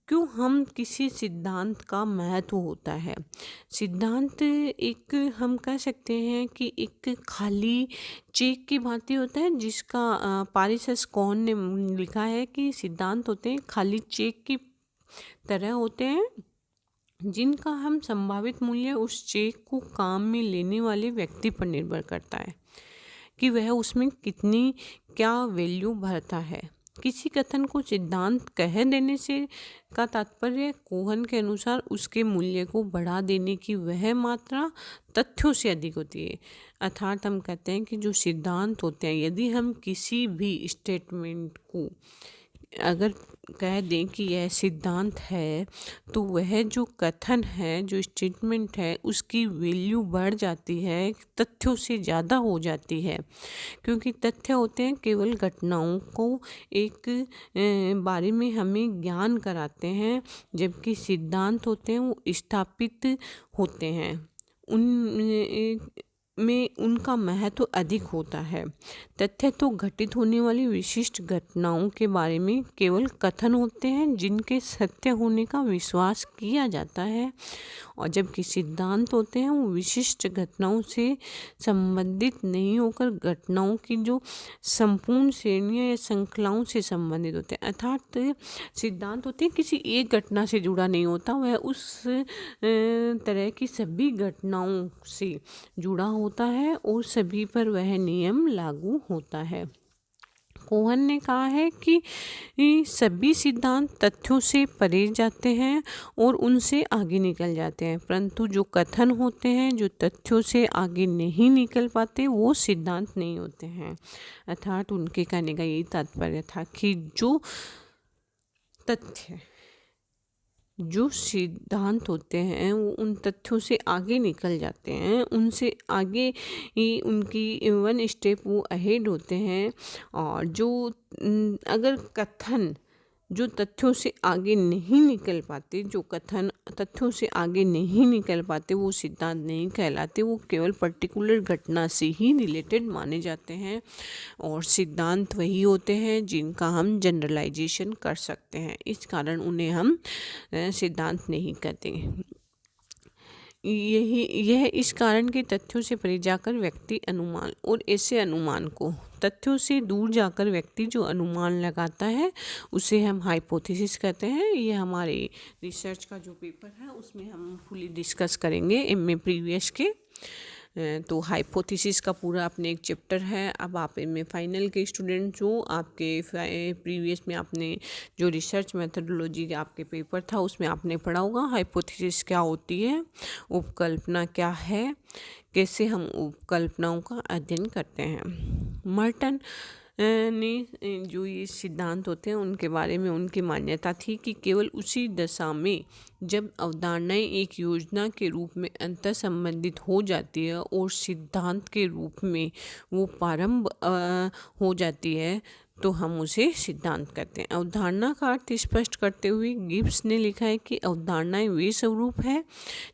क्यों हम किसी सिद्धांत का महत्व होता है। सिद्धांत एक हम कह सकते हैं कि एक खाली चेक की भांति होता है, जिसका पारिसस कौन ने लिखा है कि सिद्धांत होते हैं खाली चेक की तरह होते हैं, जिनका हम संभावित मूल्य उस चेक को काम में लेने वाले व्यक्ति पर निर्भर करता है कि वह उसमें कितनी क्या वैल्यू भरता है। किसी कथन को सिद्धांत कह देने से का तात्पर्य कोहन के अनुसार उसके मूल्य को बढ़ा देने की वह मात्रा तथ्यों से अधिक होती है। अर्थात हम कहते हैं कि जो सिद्धांत होते हैं, यदि हम किसी भी स्टेटमेंट को अगर कह दें कि यह सिद्धांत है, तो वह जो कथन है, जो स्टेटमेंट है, उसकी वैल्यू बढ़ जाती है, तथ्यों से ज़्यादा हो जाती है। क्योंकि तथ्य होते हैं केवल घटनाओं को एक बारे में हमें ज्ञान कराते हैं, जबकि सिद्धांत होते हैं वो स्थापित होते हैं, उन में उनका महत्व अधिक होता है। तथ्य तो घटित होने वाली विशिष्ट घटनाओं के बारे में केवल कथन होते हैं, जिनके सत्य होने का विश्वास किया जाता है, और जबकि सिद्धांत होते हैं वो विशिष्ट घटनाओं से संबंधित नहीं होकर घटनाओं की जो संपूर्ण श्रेणियाँ या श्रृंखलाओं से संबंधित होते हैं। अर्थात सिद्धांत होते हैं किसी एक घटना से जुड़ा नहीं होता, वह उस तरह की सभी घटनाओं से जुड़ा होता है और सभी पर वह नियम लागू होता है। कोहन ने कहा है कि सभी सिद्धांत तथ्यों से परे जाते हैं और उनसे आगे निकल जाते हैं, परंतु जो कथन होते हैं जो तथ्यों से आगे नहीं निकल पाते, वो सिद्धांत नहीं होते हैं। अर्थात उनके कहने का यही तात्पर्य था कि जो तथ्य, जो सिद्धांत होते हैं वो उन तथ्यों से आगे निकल जाते हैं, उनसे आगे ही उनकी वन स्टेप वो अहेड होते हैं। और जो अगर कथन जो तथ्यों से आगे नहीं निकल पाते, जो कथन तथ्यों से आगे नहीं निकल पाते, वो सिद्धांत नहीं कहलाते, वो केवल पर्टिकुलर घटना से ही रिलेटेड माने जाते हैं। और सिद्धांत वही होते हैं जिनका हम जनरलाइजेशन कर सकते हैं, इस कारण उन्हें हम सिद्धांत नहीं कहते। यह इस कारण के तथ्यों से परे जाकर व्यक्ति अनुमान, और ऐसे अनुमान को तथ्यों से दूर जाकर व्यक्ति जो अनुमान लगाता है उसे हम हाइपोथेसिस कहते हैं। ये हमारे रिसर्च का जो पेपर है उसमें हम फुली डिस्कस करेंगे एमए प्रीवियस के। तो हाइपोथेसिस का पूरा अपने एक चैप्टर है। अब आप इनमें फाइनल के स्टूडेंट्स हो, आपके प्रीवियस में आपने जो रिसर्च मेथडोलॉजी का आपके पेपर था उसमें आपने पढ़ा होगा हाइपोथेसिस क्या होती है, उपकल्पना क्या है, कैसे हम उपकल्पनाओं का अध्ययन करते हैं। मर्टन ने जो ये सिद्धांत होते हैं उनके बारे में उनकी मान्यता थी कि केवल उसी दशा में जब अवधारणाएं एक योजना के रूप में अंतर संबंधित हो जाती है और सिद्धांत के रूप में वो प्रारंभ हो जाती है, तो हम उसे सिद्धांत कहते हैं। अवधारणा का अर्थ स्पष्ट करते हुए गिब्स ने लिखा है कि अवधारणाएं वे स्वरूप है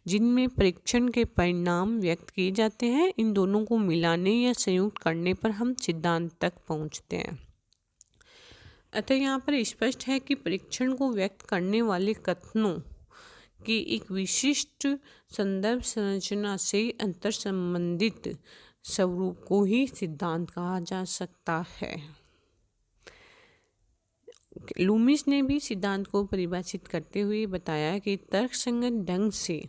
जिनमें परीक्षण के परिणाम व्यक्त किए जाते हैं। इन दोनों को मिलाने या संयुक्त करने पर हम सिद्धांत तक पहुंचते हैं। अतः यहाँ पर स्पष्ट है कि परीक्षण को व्यक्त करने वाले कथनों की एक विशिष्ट संदर्भ संरचना से अंतर संबंधित स्वरूप को ही सिद्धांत कहा जा सकता है। लूमिस ने भी सिद्धांत को परिभाषित करते हुए बताया कि तर्कसंगत ढंग से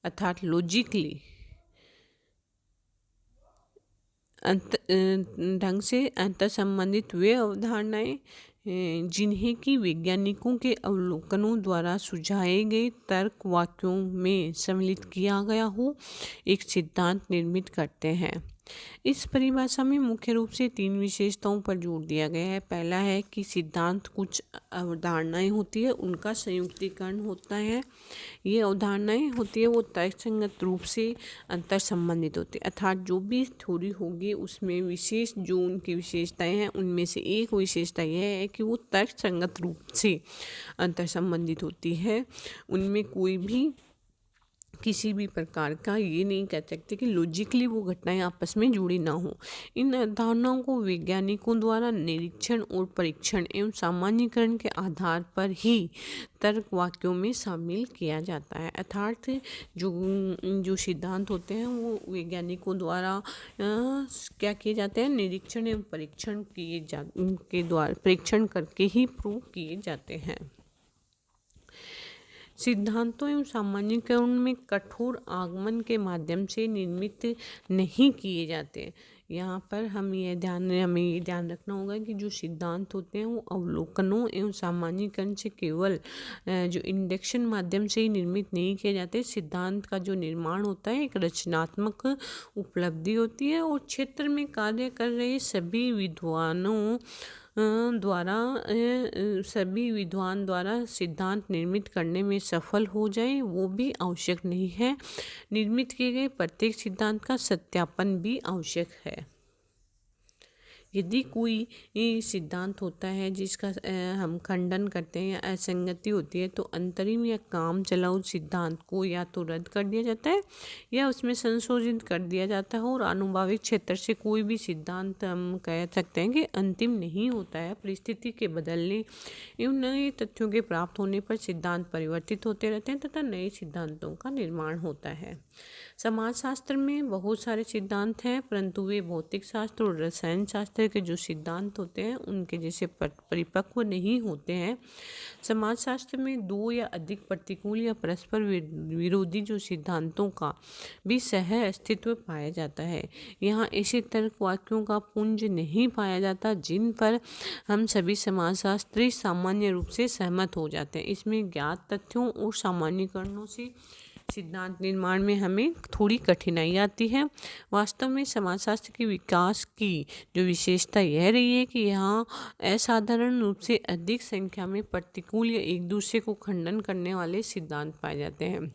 अर्थात लॉजिकली ढंग से अंतर संबंधित वे अवधारणाएं जिन्हें कि वैज्ञानिकों के अवलोकनों द्वारा सुझाए गए तर्क वाक्यों में सम्मिलित किया गया हो, एक सिद्धांत निर्मित करते हैं। इस परिभाषा में मुख्य रूप से 3 विशेषताओं पर जोर दिया गया है। पहला है कि सिद्धांत कुछ अवधारणाएं होती है उनका संयुक्तिकरण होता है। ये अवधारणाएं होती है वो तर्कसंगत रूप से अंतर संबंधित होती है, अर्थात जो भी थ्योरी होगी उसमें विशेष जो उनकी विशेषताएं हैं उनमें से एक विशेषता यह है कि वो तर्कसंगत रूप से अंतर संबंधित होती है। उनमें कोई भी किसी भी प्रकार का ये नहीं कह सकते कि लॉजिकली वो घटनाएं आपस में जुड़ी ना हो। इन अवधारणाओं को वैज्ञानिकों द्वारा निरीक्षण और परीक्षण एवं सामान्यीकरण के आधार पर ही तर्क वाक्यों में शामिल किया जाता है। अर्थात जो जो सिद्धांत होते हैं वो वैज्ञानिकों द्वारा क्या किए जाते हैं, निरीक्षण एवं परीक्षण के द्वारा परीक्षण करके ही प्रूव किए जाते हैं। सिद्धांतों एवं सामान्यीकरण में कठोर आगमन के माध्यम से निर्मित नहीं किए जाते। यहाँ पर हमें ये ध्यान रखना होगा कि जो सिद्धांत होते हैं वो अवलोकनों एवं सामान्यीकरण से केवल जो इंडक्शन माध्यम से ही निर्मित नहीं किए जाते। सिद्धांत का जो निर्माण होता है एक रचनात्मक उपलब्धि होती है और क्षेत्र में कार्य कर रहे सभी विद्वानों सभी विद्वान द्वारा सिद्धांत निर्मित करने में सफल हो जाए वो भी आवश्यक नहीं है। निर्मित किए गए प्रत्येक सिद्धांत का सत्यापन भी आवश्यक है। यदि कोई सिद्धांत होता है जिसका हम खंडन करते हैं या असंगति होती है तो अंतरिम या काम चलाऊ सिद्धांत को या तो रद्द कर दिया जाता है या उसमें संशोधित कर दिया जाता है। और आनुभाविक क्षेत्र से कोई भी सिद्धांत हम कह सकते हैं कि अंतिम नहीं होता है। परिस्थिति के बदलने एवं नए तथ्यों के प्राप्त होने पर सिद्धांत परिवर्तित होते रहते हैं तथा नए सिद्धांतों का निर्माण होता है। समाजशास्त्र में बहुत सारे सिद्धांत हैं परंतु वे भौतिक शास्त्र और रसायन शास्त्र के जो सिद्धांत होते हैं उनके जैसे परिपक्व नहीं होते हैं। समाजशास्त्र में दो या अधिक प्रतिकूल या परस्पर विरोधी जो सिद्धांतों का भी सह अस्तित्व पाया जाता है। यहाँ ऐसे तर्क वाक्यों का पुंज नहीं पाया जाता जिन पर हम सभी समाजशास्त्री सामान्य रूप से सहमत हो जाते हैं। इसमें ज्ञात तथ्यों और सामान्यीकरणों से सिद्धांत निर्माण में हमें थोड़ी कठिनाई आती है। वास्तव में समाजशास्त्र के विकास की जो विशेषता यह रही है कि यहाँ असाधारण रूप से अधिक संख्या में प्रतिकूल या एक दूसरे को खंडन करने वाले सिद्धांत पाए जाते हैं।